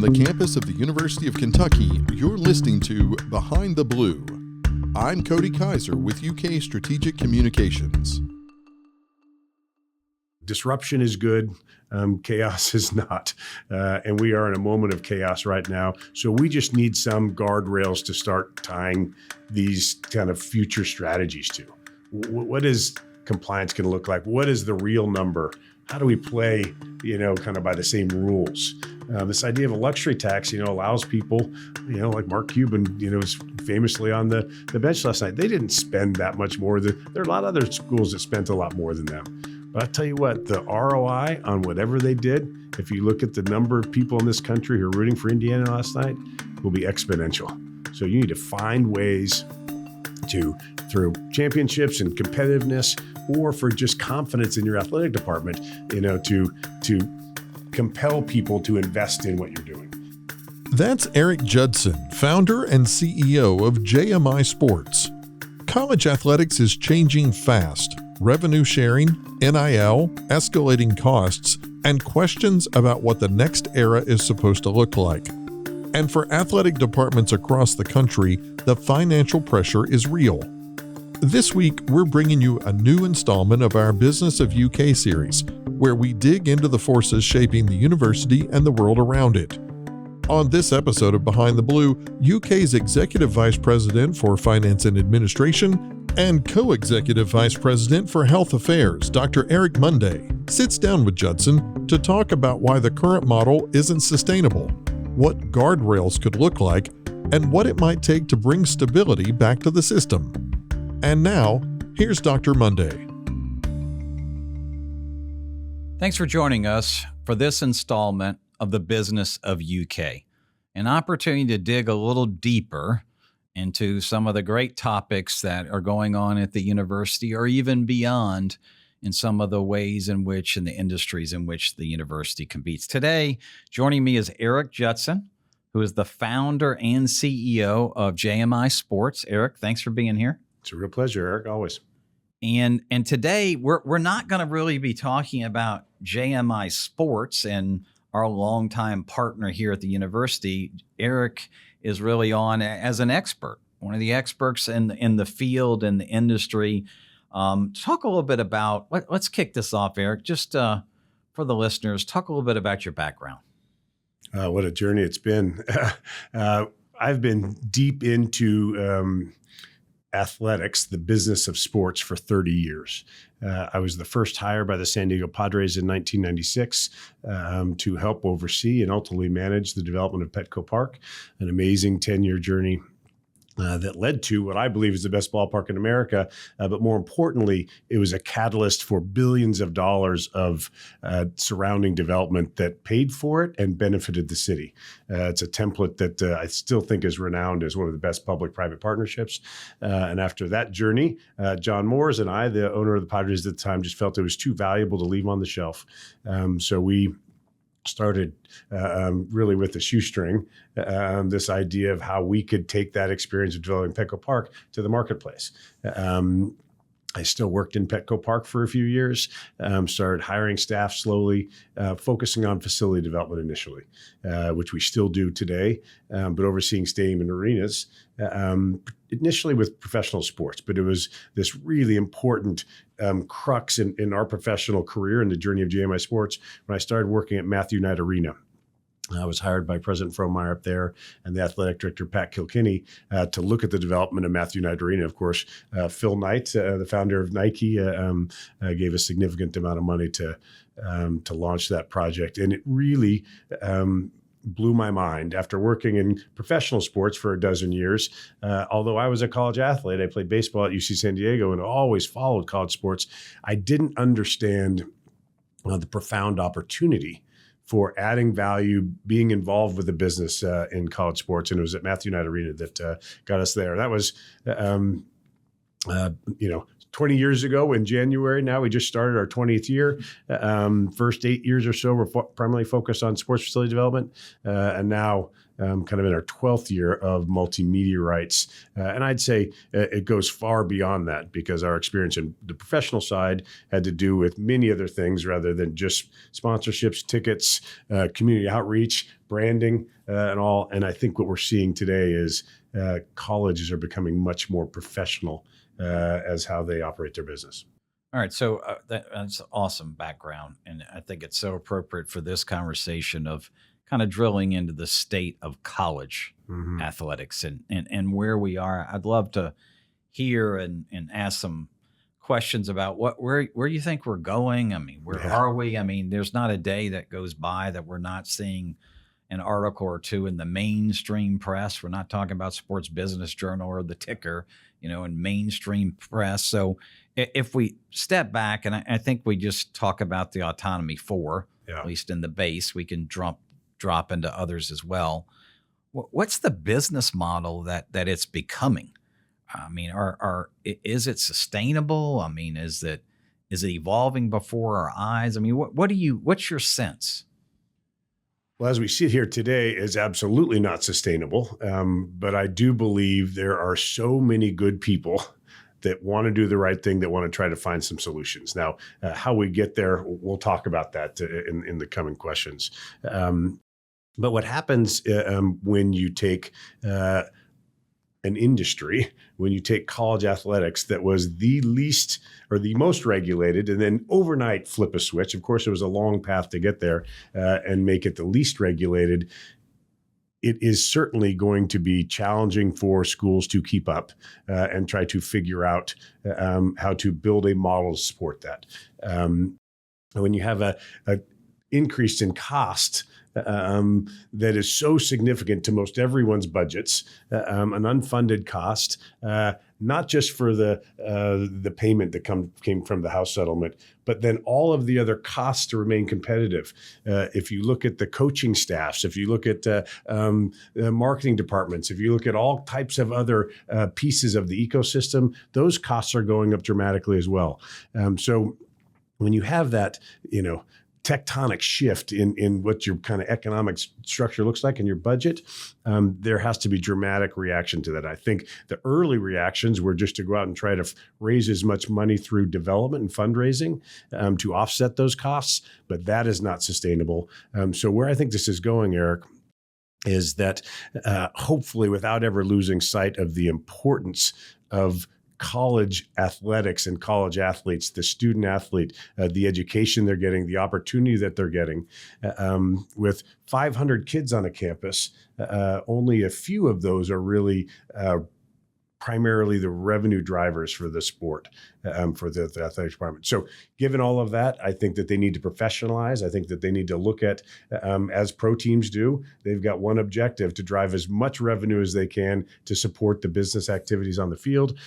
From the campus of the University of Kentucky, you're listening to Behind the Blue. I'm Cody Kaiser with UK Strategic Communications. Disruption is good, chaos is not. And we are in a moment of chaos right now. So we just need some guardrails to start tying these kind of future strategies to. What is compliance going to look like? What is the real number? How do we play, kind of by the same rules? This idea of a luxury tax, allows people, like Mark Cuban, was famously on the bench last night. They didn't spend that much more. There are a lot of other schools that spent a lot more than them. But I'll tell you what, the ROI on whatever they did, if you look at the number of people in this country who are rooting for Indiana last night, will be exponential. So you need to find ways to, through championships and competitiveness, or for just confidence in your athletic department, to compel people to invest in what you're doing. That's Erik Judson, founder and CEO of JMI Sports. College athletics is changing fast. Revenue sharing, NIL, escalating costs, and questions about what the next era is supposed to look like. And for athletic departments across the country, the financial pressure is real. This week, we're bringing you a new installment of our Business of UK series, where we dig into the forces shaping the university and the world around it. On this episode of Behind the Blue, UK's Executive Vice President for Finance and Administration and Co-Executive Vice President for Health Affairs, Dr. Erik Monday, sits down with Judson to talk about why the current model isn't sustainable, what guardrails could look like, and what it might take to bring stability back to the system. And now, here's Dr. Monday. Thanks for joining us for this installment of the Business of UK, an opportunity to dig a little deeper into some of the great topics that are going on at the university or even beyond in some of the ways in which and the industries in which the university competes. Today, joining me is Erik Judson, who is the founder and CEO of JMI Sports. Erik, thanks for being here. It's a real pleasure, Erik, always. And today, we're not going to really be talking about JMI Sports and our longtime partner here at the university. Erik is really on as an expert, one of the experts in the field and the industry. Talk a little bit about, let's kick this off, Erik, just for the listeners, talk a little bit about your background. What a journey it's been. I've been deep into athletics, the business of sports, for 30 years. I was the first hire by the San Diego Padres in 1996 to help oversee and ultimately manage the development of Petco Park, an amazing 10-year journey that led to what I believe is the best ballpark in America. But more importantly, it was a catalyst for billions of dollars of surrounding development that paid for it and benefited the city. It's a template that I still think is renowned as one of the best public-private partnerships. And after that journey, John Moores and I, the owner of the Padres at the time, just felt it was too valuable to leave on the shelf. So we started really with the shoestring, this idea of how we could take that experience of developing Petco Park to the marketplace. I still worked in Petco Park for a few years, started hiring staff slowly, focusing on facility development initially, which we still do today, but overseeing stadium and arenas, initially with professional sports. But it was this really important crux in our professional career and the journey of JMI Sports when I started working at Matthew Knight Arena. I was hired by President Fromeyer up there and the athletic director, Pat Kilkenny, to look at the development of Matthew Knight Arena. Of course, Phil Knight, the founder of Nike, gave a significant amount of money to launch that project. And it really blew my mind. After working in professional sports for a dozen years, although I was a college athlete, I played baseball at UC San Diego and always followed college sports, I didn't understand the profound opportunity for adding value, being involved with the business in college sports. And it was at Matthew Knight Arena that got us there. That was, 20 years ago in January. Now we just started our 20th year. First 8 years or so, we're primarily focused on sports facility development. And now kind of in our 12th year of multimedia rights. And I'd say it goes far beyond that, because our experience in the professional side had to do with many other things rather than just sponsorships, tickets, community outreach, branding, and all. And I think what we're seeing today is colleges are becoming much more professional as how they operate their business. All right, so that's awesome background, and I think it's so appropriate for this conversation of kind of drilling into the state of college athletics and where we are. I'd love to hear and ask some questions about where you think we're going. I mean, where are we? I mean, there's not a day that goes by that we're not seeing an article or two in the mainstream press. We're not talking about Sports Business Journal or the Ticker, in mainstream press. So if we step back, and I think we just talk about the Autonomy 4, at least in the base, we can drop into others as well. What's the business model that it's becoming? I mean, is it sustainable? I mean, is it evolving before our eyes? I mean, what's your sense? Well, as we sit here today, is absolutely not sustainable. But I do believe there are so many good people that want to do the right thing, that want to try to find some solutions. Now, how we get there, we'll talk about that in the coming questions. But what happens when you take an industry, when you take college athletics that was the least or the most regulated, and then overnight flip a switch. Of course, it was a long path to get there, and make it the least regulated. It is certainly going to be challenging for schools to keep up and try to figure out how to build a model to support that. When you have a increase in cost that is so significant to most everyone's budgets, an unfunded cost, not just for the payment that came from the House settlement, but then all of the other costs to remain competitive. If you look at the coaching staffs, if you look at marketing departments, if you look at all types of other pieces of the ecosystem, those costs are going up dramatically as well. So when you have that, tectonic shift in what your kind of economic structure looks like in your budget, there has to be dramatic reaction to that. I think the early reactions were just to go out and try to raise as much money through development and fundraising to offset those costs, but that is not sustainable. So where I think this is going, Eric, is that hopefully without ever losing sight of the importance of college athletics and college athletes, the student athlete, the education they're getting, the opportunity that they're getting. With 500 kids on a campus, only a few of those are really primarily the revenue drivers for the sport, for the athletic department. So given all of that, I think that they need to professionalize. I think that they need to look at, as pro teams do, they've got one objective: to drive as much revenue as they can to support the business activities on the field.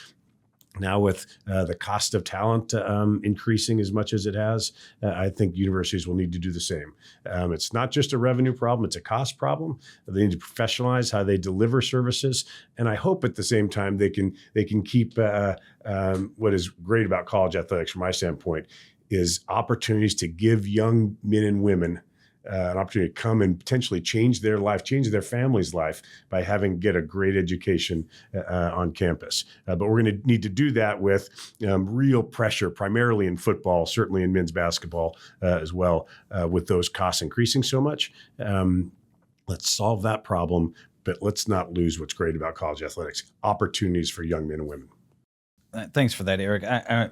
Now with the cost of talent increasing as much as it has, I think universities will need to do the same. It's not just a revenue problem, it's a cost problem. They need to professionalize how they deliver services. And I hope at the same time they can keep what is great about college athletics from my standpoint is opportunities to give young men and women an opportunity to come and potentially change their life, change their family's life by get a great education on campus. But we're going to need to do that with real pressure, primarily in football, certainly in men's basketball as well, with those costs increasing so much. Let's solve that problem, but let's not lose what's great about college athletics: opportunities for young men and women. Thanks for that, Eric.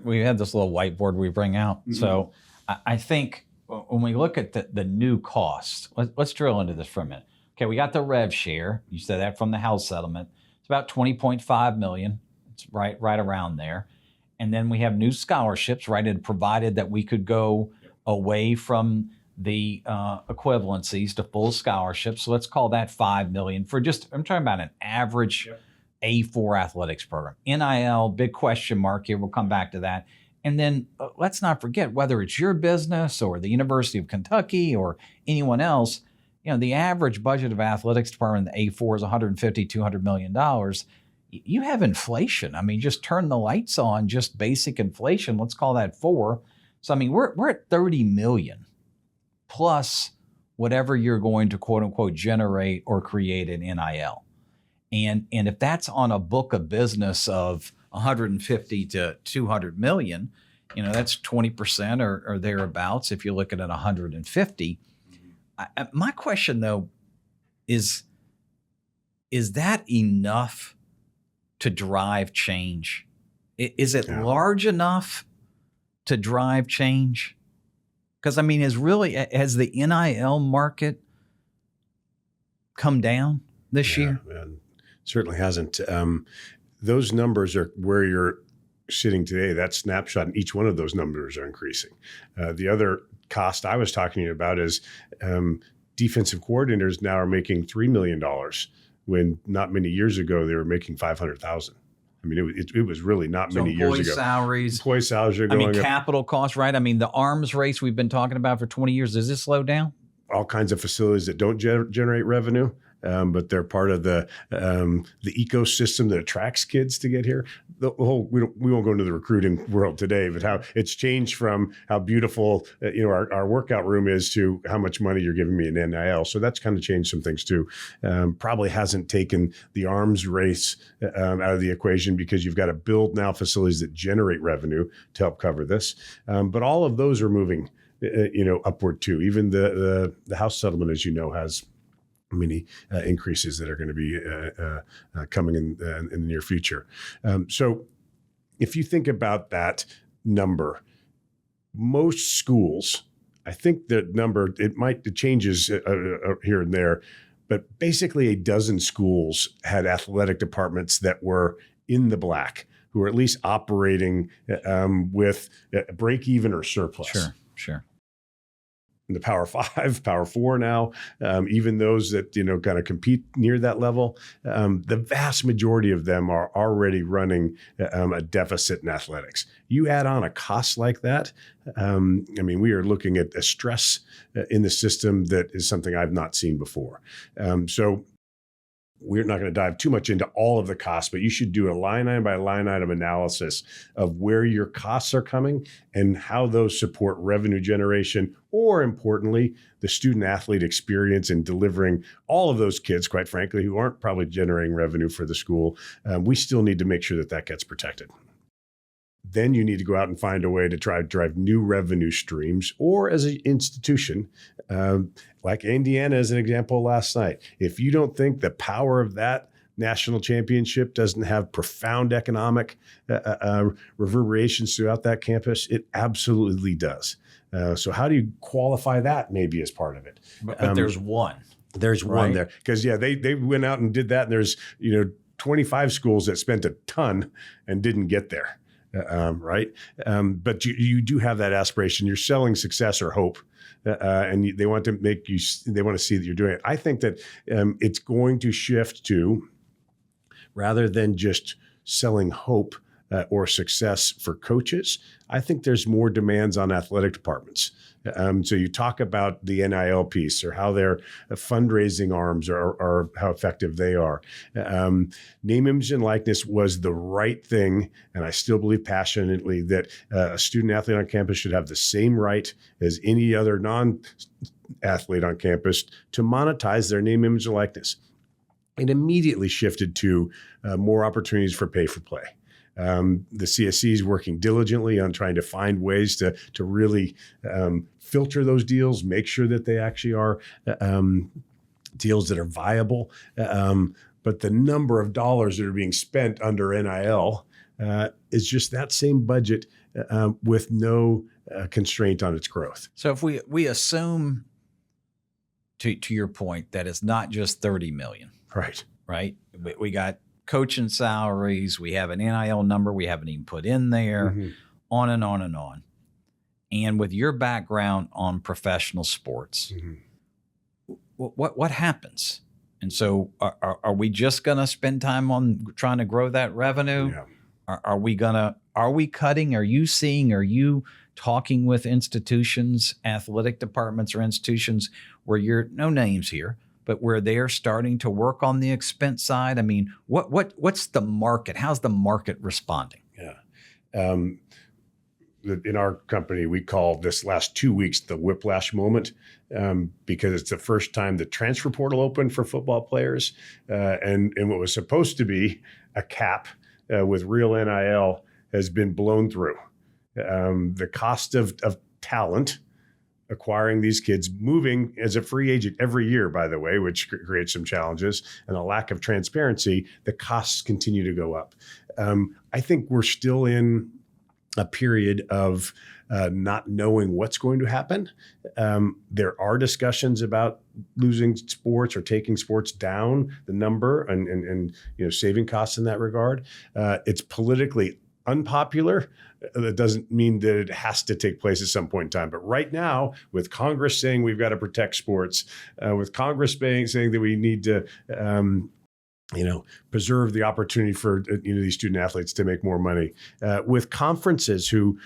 We have this little whiteboard we bring out. Mm-hmm. So I think when we look at the new cost, let's drill into this for a minute. Okay, we got the rev share. You said that from the House settlement. It's about $20.5 million. It's right around there. And then we have new scholarships, right? It provided that we could go away from the equivalencies to full scholarships. So let's call that $5 million for I'm talking about an average A4 athletics program. NIL, big question mark here. We'll come back to that. And then let's not forget, whether it's your business or the University of Kentucky or anyone else, the average budget of athletics department in the A4 is $150, $200 million. you have inflation. I mean, just turn the lights on, just basic inflation. Let's call that 4. So, I mean, we're at 30 million plus whatever you're going to quote unquote generate or create in NIL. And if that's on a book of business of 150 to 200 million, that's 20% or thereabouts. If you look at 150, my question though is that enough to drive change? Is it large enough to drive change? Because I mean, has the NIL market come down this year? Certainly hasn't. Those numbers are where you're sitting today. That snapshot, and each one of those numbers are increasing. The other cost I was talking to you about is defensive coordinators now are making $3 million when not many years ago they were making $500,000. I mean, it was really not many years ago. Employee salaries are going up. Capital costs, right? I mean, the arms race we've been talking about for 20 years, does this slow down? All kinds of facilities that don't generate revenue, but they're part of the ecosystem that attracts kids to get here. We won't go into the recruiting world today, but how it's changed from how beautiful our workout room is to how much money you're giving me in NIL. So that's kind of changed some things too. Probably hasn't taken the arms race out of the equation because you've got to build now facilities that generate revenue to help cover this. But all of those are moving upward too. Even the House settlement, as you know, has many increases that are going to be coming in the near future. So if you think about that number, most schools, I think the number, it changes here and there, but basically a dozen schools had athletic departments that were in the black, who were at least operating with a break even or surplus. Sure. In the Power 5, Power 4 now, even those that, kind of compete near that level, the vast majority of them are already running a deficit in athletics. You add on a cost like that, we are looking at a stress in the system that is something I've not seen before. So we're not going to dive too much into all of the costs, but you should do a line item by line item analysis of where your costs are coming and how those support revenue generation, or importantly, the student athlete experience in delivering all of those kids, quite frankly, who aren't probably generating revenue for the school. We still need to make sure that gets protected. Then you need to go out and find a way to try to drive new revenue streams, or as an institution, like Indiana as an example last night. If you don't think the power of that national championship doesn't have profound economic reverberations throughout that campus, it absolutely does. So how do you qualify that maybe as part of it? But there's one. There's one there. Because, they went out and did that, and there's 25 schools that spent a ton and didn't get there. Right. But you do have that aspiration. You're selling success or hope, and they want to they want to see that you're doing it. I think that it's going to shift to, rather than just selling hope or success for coaches, I think there's more demands on athletic departments. So you talk about the NIL piece, or how their fundraising arms are how effective they are. Name, image, and likeness was the right thing, and I still believe passionately that a student athlete on campus should have the same right as any other non-athlete on campus to monetize their name, image, and likeness. It immediately shifted to more opportunities for pay for play. The CSC is working diligently on trying to find ways to really filter those deals, make sure that they actually are deals that are viable. But the number of dollars that are being spent under NIL is just that same budget with no constraint on its growth. So if we assume, to your point, that it's not just 30 million. Right. We got coaching salaries, we have an NIL number we haven't even put in there, on and on and on. And with your background on professional sports, what happens? And so are we just going to spend time on trying to grow that revenue? Yeah. Are we cutting? Are you talking with institutions, athletic departments or institutions where no names here, but where they're starting to work on the expense side? I mean, what's the market? How's the market responding? Yeah. In our company, we call this last 2 weeks the whiplash moment, because it's the first time the transfer portal opened for football players, and what was supposed to be a cap with real NIL has been blown through. The cost of talent, acquiring these kids, moving as a free agent every year, by the way, which creates some challenges, and a lack of transparency, the costs continue to go up. I think we're still in a period of not knowing what's going to happen. There are discussions about losing sports or taking sports down the number and saving costs in that regard. It's politically unpopular. That doesn't mean that it has to take place at some point in time. But right now, with Congress saying we've got to protect sports, with Congress saying that we need to preserve the opportunity for these student athletes to make more money. With conferences who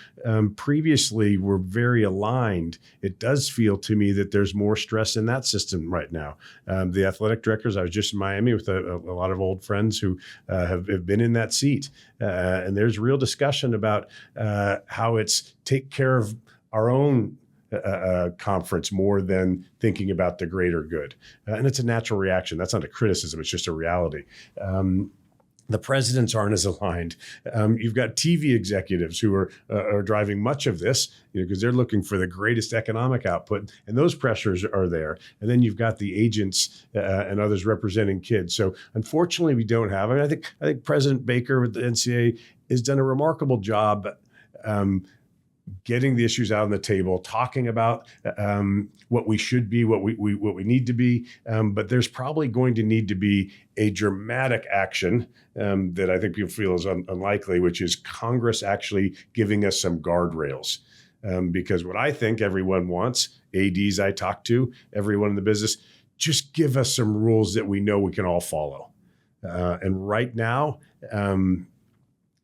previously were very aligned, it does feel to me that there's more stress in that system right now. The athletic directors, I was just in Miami with a lot of old friends who have been in that seat. And there's real discussion about how it's take care of our own conference more than thinking about the greater good. And it's a natural reaction. That's not a criticism. It's just a reality. The presidents aren't as aligned. You've got TV executives who are driving much of this, because they're looking for the greatest economic output, and those pressures are there. And then you've got the agents and others representing kids. So unfortunately, we don't have. I think President Baker with the NCAA has done a remarkable job getting the issues out on the table, talking about what we should be, what we need to be. But there's probably going to need to be a dramatic action that I think people feel is unlikely, which is Congress actually giving us some guardrails. Because what I think everyone wants, ADs I talk to, everyone in the business, just give us some rules that we know we can all follow. And right now,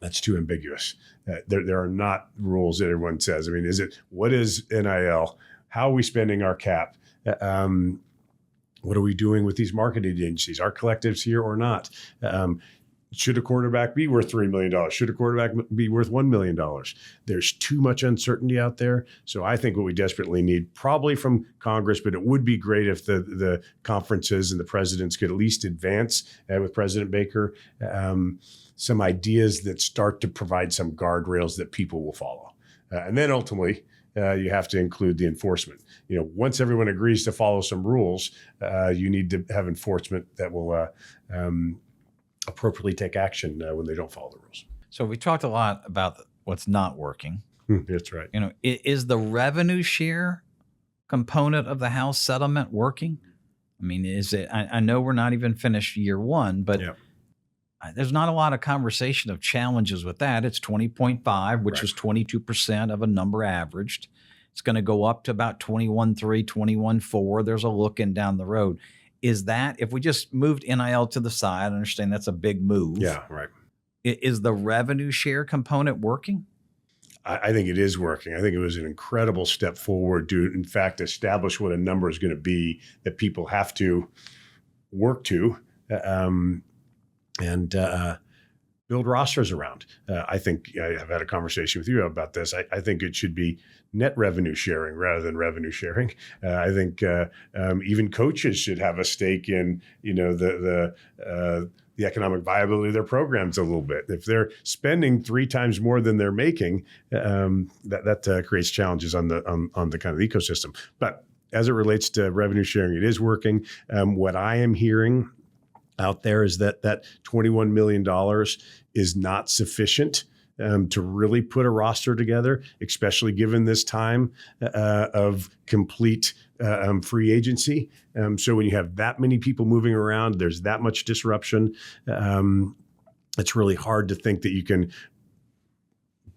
that's too ambiguous. There are not rules that everyone says. I mean, what is NIL? How are we spending our cap? What are we doing with these marketing agencies? Are collectives here or not? Should a quarterback be worth $3 million? Should a quarterback be worth $1 million? There's too much uncertainty out there. So I think what we desperately need, probably from Congress, but it would be great if the conferences and the presidents could at least advance with President Baker some ideas that start to provide some guardrails that people will follow. And then ultimately, you have to include the enforcement. Once everyone agrees to follow some rules, you need to have enforcement that will appropriately take action when they don't follow the rules. So we talked a lot about what's not working. That's right. Is the revenue share component of the House settlement working? I mean, is it? I know we're not even finished year one, but there's not a lot of conversation of challenges with that. It's 20.5, which is 22% of a number averaged. It's going to go up to about 21.3, 21.4. There's a looking down the road. Is that, if we just moved NIL to the side, I understand that's a big move. Yeah, right. Is the revenue share component working? I think it is working. I think it was an incredible step forward to, in fact, establish what a number is going to be that people have to work to. And build rosters around. I think I have had a conversation with you about this. I think it should be net revenue sharing rather than revenue sharing. I think even coaches should have a stake in the economic viability of their programs a little bit. If they're spending 3 times more than they're making, that creates challenges on the kind of the ecosystem. But as it relates to revenue sharing, it is working. What I am hearing out there is that $21 million is not sufficient to really put a roster together, especially given this time of complete free agency. So when you have that many people moving around, there's that much disruption. It's really hard to think that you can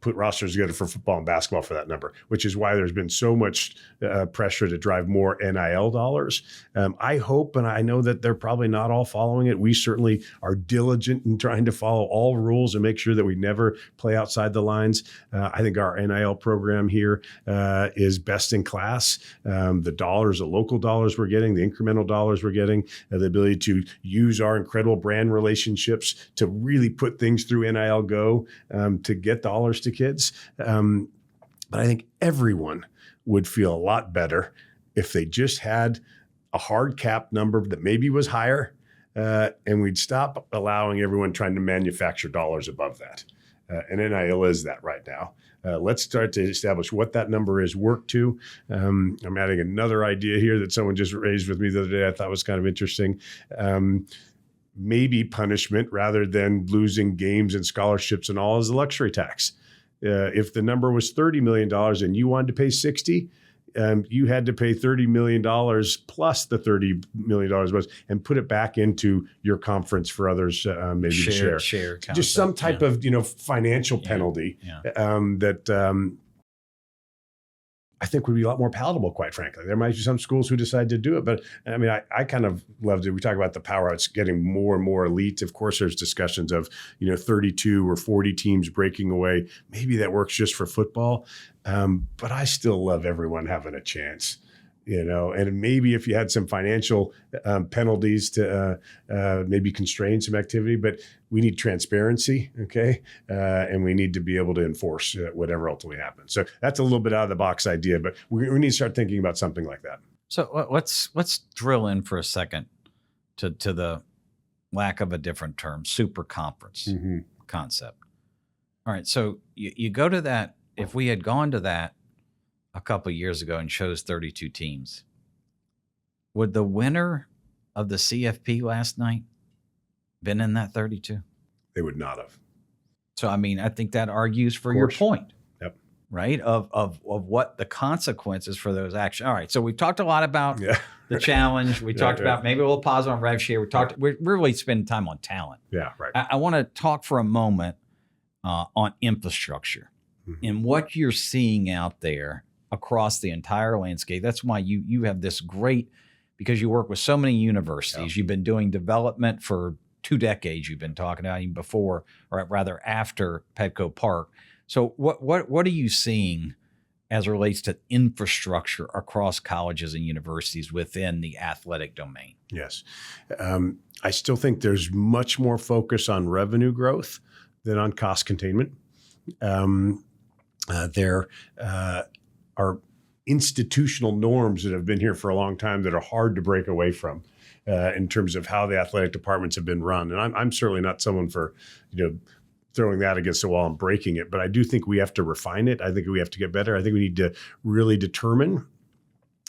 put rosters together for football and basketball for that number, which is why there's been so much pressure to drive more NIL dollars. I hope, and I know that they're probably not all following it. We certainly are diligent in trying to follow all rules and make sure that we never play outside the lines. I think our NIL program here is best in class. The dollars, the local dollars we're getting, the incremental dollars we're getting, the ability to use our incredible brand relationships to really put things through NIL Go to get dollars to kids. But I think everyone would feel a lot better if they just had a hard cap number that maybe was higher, and we'd stop allowing everyone trying to manufacture dollars above that. And NIL is that right now. Let's start to establish what that number is, work to. I'm adding another idea here that someone just raised with me the other day I thought was kind of interesting. Maybe punishment rather than losing games and scholarships and all is a luxury tax. If the number was $30 million and you wanted to pay 60, you had to pay $30 million plus the $30 million was, and put it back into your conference for others maybe to share. Concept, just some type of financial penalty that I think would be a lot more palatable, quite frankly. There might be some schools who decide to do it, but I mean, I kind of loved it. We talk about the power. It's getting more and more elite. Of course, there's discussions of 32 or 40 teams breaking away. Maybe that works just for football, but I still love everyone having a chance. And maybe if you had some financial penalties to maybe constrain some activity, but we need transparency, okay? And we need to be able to enforce whatever ultimately happens. So that's a little bit out of the box idea, but we need to start thinking about something like that. So let's drill in for a second to the lack of a different term, super conference concept. All right, so you go to that. If we had gone to that a couple of years ago and chose 32 teams, would the winner of the CFP last night been in that 32? They would not have. So, I mean, I think that argues for your point, right? Of what the consequences for those actions. All right. So we've talked a lot about the challenge. We talked about, maybe we'll pause on rev share. We're really spending time on talent. Yeah, right. I want to talk for a moment on infrastructure and what you're seeing out there across the entire landscape. That's why you have this great, because you work with so many universities. You've been doing development for 2 decades. You've been talking about even before, or rather after Petco Park. So what are you seeing as it relates to infrastructure across colleges and universities within the athletic domain? Yes. I still think there's much more focus on revenue growth than on cost containment. There are institutional norms that have been here for a long time that are hard to break away from in terms of how the athletic departments have been run. And I'm certainly not someone for, throwing that against the wall and breaking it, but I do think we have to refine it. I think we have to get better. I think we need to really determine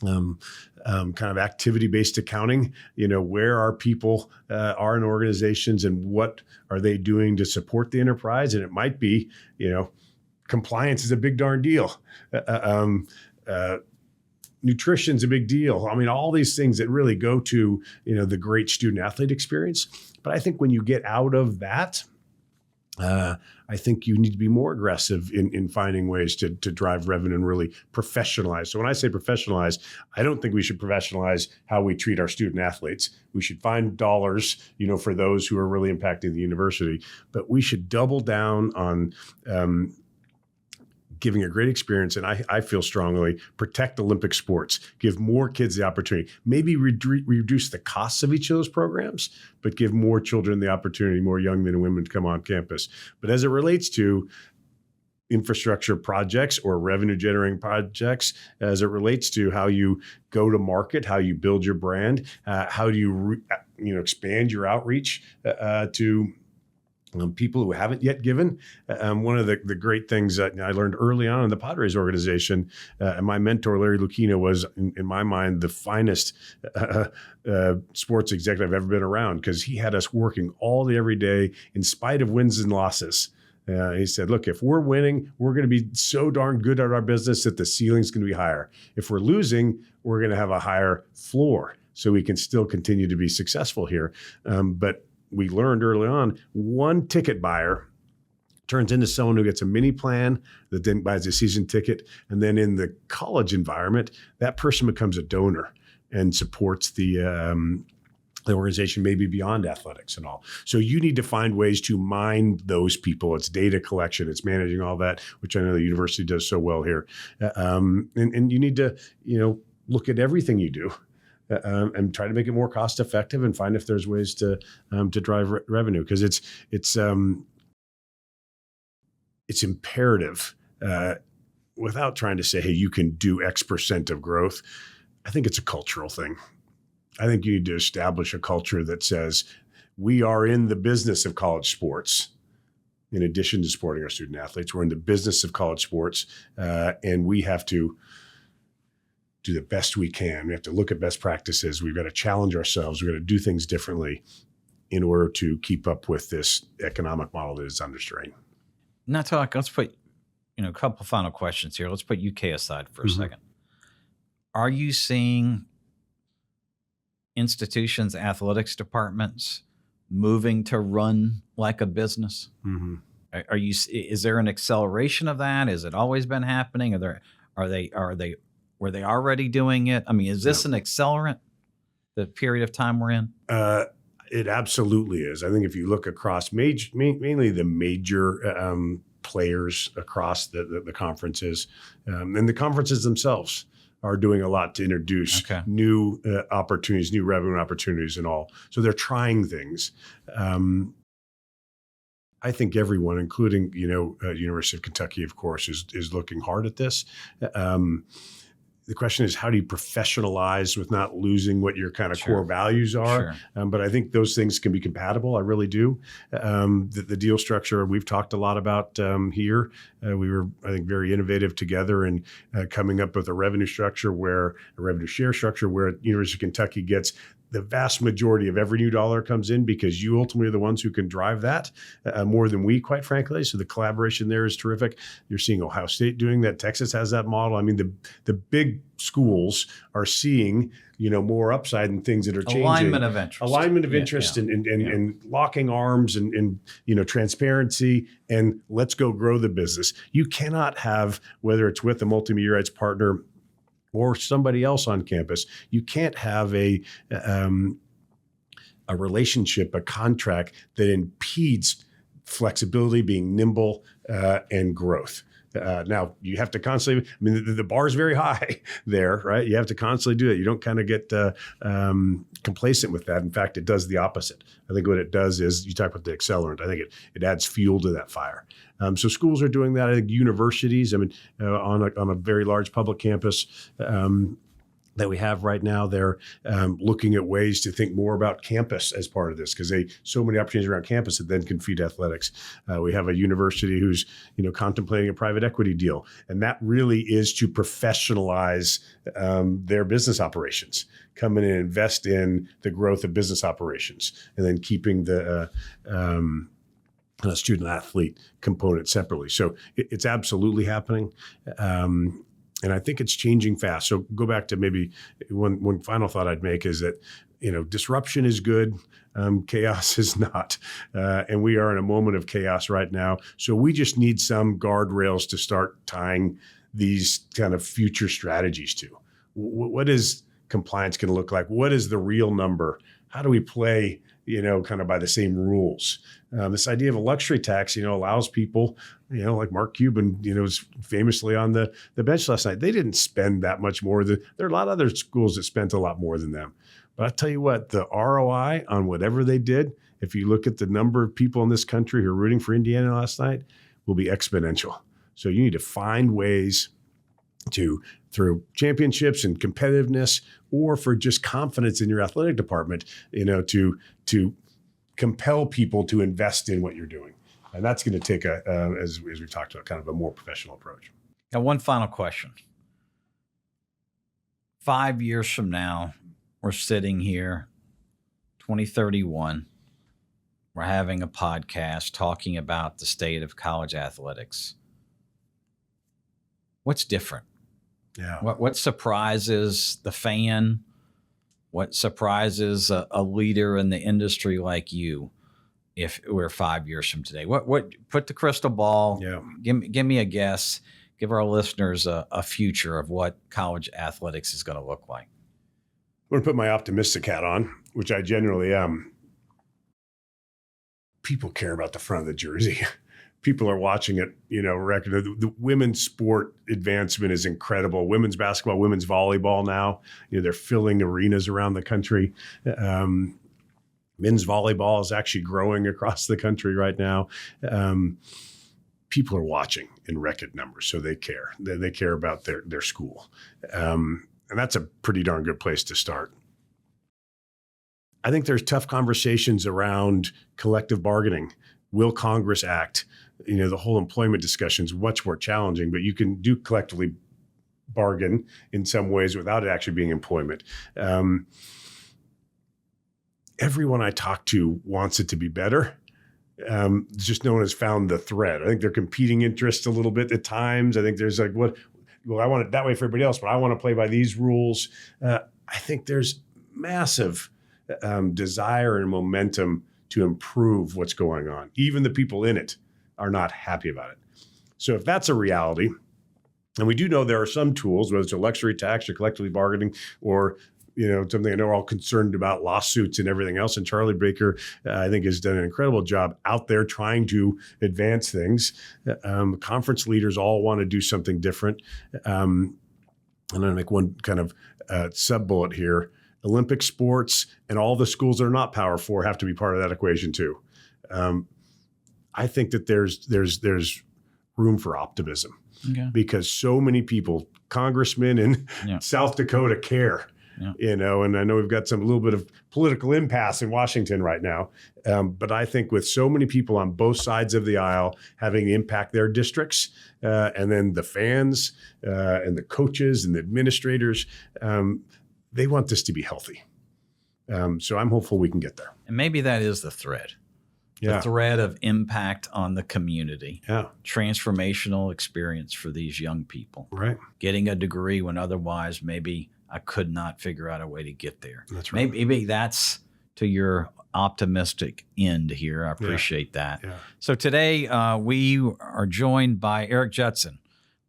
kind of activity-based accounting, where our people are in organizations and what are they doing to support the enterprise. And it might be, compliance is a big darn deal. Nutrition's a big deal. I mean, all these things that really go to, the great student athlete experience. But I think when you get out of that, I think you need to be more aggressive in finding ways to drive revenue and really professionalize. So when I say professionalize, I don't think we should professionalize how we treat our student athletes. We should find dollars, for those who are really impacting the university. But we should double down on giving a great experience, and I feel strongly, protect Olympic sports, give more kids the opportunity, maybe reduce the costs of each of those programs, but give more children the opportunity, more young men and women to come on campus. But as it relates to infrastructure projects or revenue generating projects, as it relates to how you go to market, how you build your brand, how do you expand your outreach to people who haven't yet given. One of the great things that I learned early on in the Padres organization, and my mentor, Larry Lucchino, was, in my mind, the finest sports executive I've ever been around, because he had us working all day, every day, in spite of wins and losses. He said, look, if we're winning, we're going to be so darn good at our business that the ceiling's going to be higher. If we're losing, we're going to have a higher floor so we can still continue to be successful here. But we learned early on, one ticket buyer turns into someone who gets a mini plan that then buys a season ticket. And then in the college environment, that person becomes a donor and supports the organization maybe beyond athletics and all. So you need to find ways to mine those people. It's data collection, it's managing all that, which I know the university does so well here. And you need to, look at everything you do and try to make it more cost effective and find if there's ways to drive revenue, because it's imperative, without trying to say, hey, you can do X percent of growth. I think it's a cultural thing. I think you need to establish a culture that says we are in the business of college sports. In addition to supporting our student athletes, we're in the business of college sports, and we have to do the best we can. We have to look at best practices. We've got to challenge ourselves. We've got to do things differently in order to keep up with this economic model that is under strain. Not talk. Let's put, a couple final questions here. Let's put UK aside for a second. Are you seeing institutions, athletics departments moving to run like a business? Is there an acceleration of that? Has it always been happening? Were they already doing it? I mean, is this an accelerant, the period of time we're in? It absolutely is. I think if you look across mainly the major players across the conferences, and the conferences themselves are doing a lot to introduce new opportunities, new revenue opportunities and all. So they're trying things. I think everyone, including, University of Kentucky, of course, is looking hard at this. The question is, how do you professionalize with not losing what your kind of core values are? But I think those things can be compatible. I really do. The deal structure we've talked a lot about here. We were, I think, very innovative together in coming up with a revenue share structure where University of Kentucky gets the vast majority of every new dollar comes in, because you ultimately are the ones who can drive that more than we, quite frankly. So the collaboration there is terrific. You're seeing Ohio State doing that. Texas has that model. I mean, the big schools are seeing, more upside in things that are changing. Alignment of interest. And locking arms and transparency, and let's go grow the business. You cannot have, whether it's with a multi-media rights partner or somebody else on campus, you can't have a relationship, a contract that impedes flexibility, being nimble, and growth. Now, you have to constantly, the bar is very high there, right? You have to constantly do that. You don't kind of get complacent with that. In fact, it does the opposite. I think what it does is, you talk about the accelerant, I think it adds fuel to that fire. So schools are doing that. I think universities, on a very large public campus that we have right now, they're looking at ways to think more about campus as part of this, because so many opportunities around campus that then can feed athletics. We have a university who's contemplating a private equity deal, and that really is to professionalize their business operations, come in and invest in the growth of business operations, and then keeping the student athlete component separately. So it's absolutely happening. And I think it's changing fast. So go back to maybe one final thought I'd make is that, disruption is good. Chaos is not. And we are in a moment of chaos right now. So we just need some guardrails to start tying these kind of future strategies to. What is compliance going to look like? What is the real number? How do we play, kind of by the same rules? This idea of a luxury tax, allows people, like Mark Cuban, was famously on the bench last night. They didn't spend that much more. There are a lot of other schools that spent a lot more than them. But I tell you what, the ROI on whatever they did, if you look at the number of people in this country who are rooting for Indiana last night, will be exponential. So you need to find ways to, through championships and competitiveness, or for just confidence in your athletic department, to compel people to invest in what you're doing. And that's going to take as we talked about, kind of a more professional approach. Now, one final question. 5 years from now, we're sitting here, 2031. We're having a podcast talking about the state of college athletics. What's different? Yeah. What surprises the fan? What surprises a leader in the industry like you? if we're 5 years from today? What put the crystal ball? Yeah. Give me a guess. Give our listeners a future of what college athletics is going to look like. I'm going to put my optimistic hat on, which I generally am. People care about the front of the jersey. People are watching it, record. The women's sport advancement is incredible. Women's basketball, women's volleyball now, they're filling arenas around the country. Men's volleyball is actually growing across the country right now. People are watching in record numbers, so they care. They care about their school. And that's a pretty darn good place to start. I think there's tough conversations around collective bargaining. Will Congress act? The whole employment discussion is much more challenging, but you can do collectively bargain in some ways without it actually being employment. Everyone I talk to wants it to be better. Just no one has found the thread. I think they're competing interests a little bit at times. I think there's I want it that way for everybody else, but I want to play by these rules. I think there's massive desire and momentum to improve what's going on. Even the people in it are not happy about it. So if that's a reality, and we do know there are some tools, whether it's a luxury tax or collectively bargaining or something I know we're all concerned about, lawsuits and everything else. And Charlie Baker, I think, has done an incredible job out there trying to advance things. Conference leaders all want to do something different. I'm going to make one kind of sub-bullet here. Olympic sports and all the schools that are not Power 4 have to be part of that equation too. I think that there's room for optimism because so many people, congressmen in South Dakota care. Yeah. And I know we've got a little bit of political impasse in Washington right now. But I think with so many people on both sides of the aisle having impact their districts, and then the fans and the coaches and the administrators, they want this to be healthy. So I'm hopeful we can get there. And maybe that is the thread. The thread of impact on the community. Yeah. Transformational experience for these young people. Right. Getting a degree when otherwise maybe I could not figure out a way to get there. That's right. Maybe that's to your optimistic end here. I appreciate that. Yeah. So today we are joined by Erik Judson,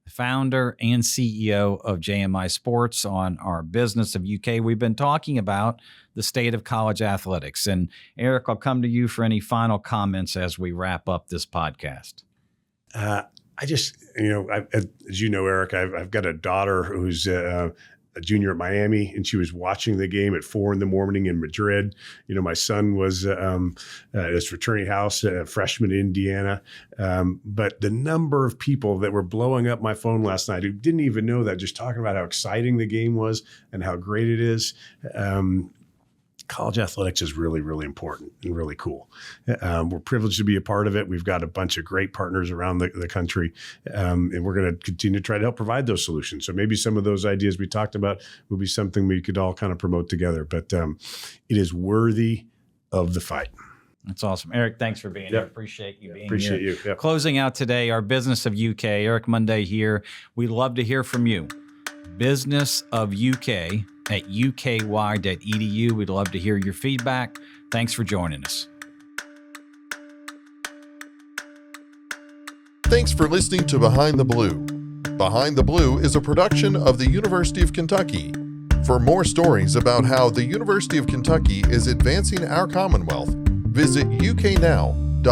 founder and CEO of JMI Sports, on our Business of UK. We've been talking about the state of college athletics. And Erik, I'll come to you for any final comments as we wrap up this podcast. I just, as you know, Erik, I've got a daughter who's a junior at Miami, and she was watching the game at 4 a.m. in Madrid. My son was at his fraternity house, a freshman in Indiana. But the number of people that were blowing up my phone last night who didn't even know that, just talking about how exciting the game was and how great it is. College athletics is really, really important and really cool. We're privileged to be a part of it. We've got a bunch of great partners around the country, and we're going to continue to try to help provide those solutions. So maybe some of those ideas we talked about will be something we could all kind of promote together. But it is worthy of the fight. That's awesome. Erik, thanks for being here. Appreciate you being Appreciate here. You. Yep. Closing out today, our Business of UK, Erik Monday here. We'd love to hear from you. Business of UK at uky.edu. We'd love to hear your feedback. Thanks for joining us. Thanks for listening to Behind the Blue. Behind the Blue is a production of the University of Kentucky. For more stories about how the University of Kentucky is advancing our Commonwealth, visit uknow.uky.edu.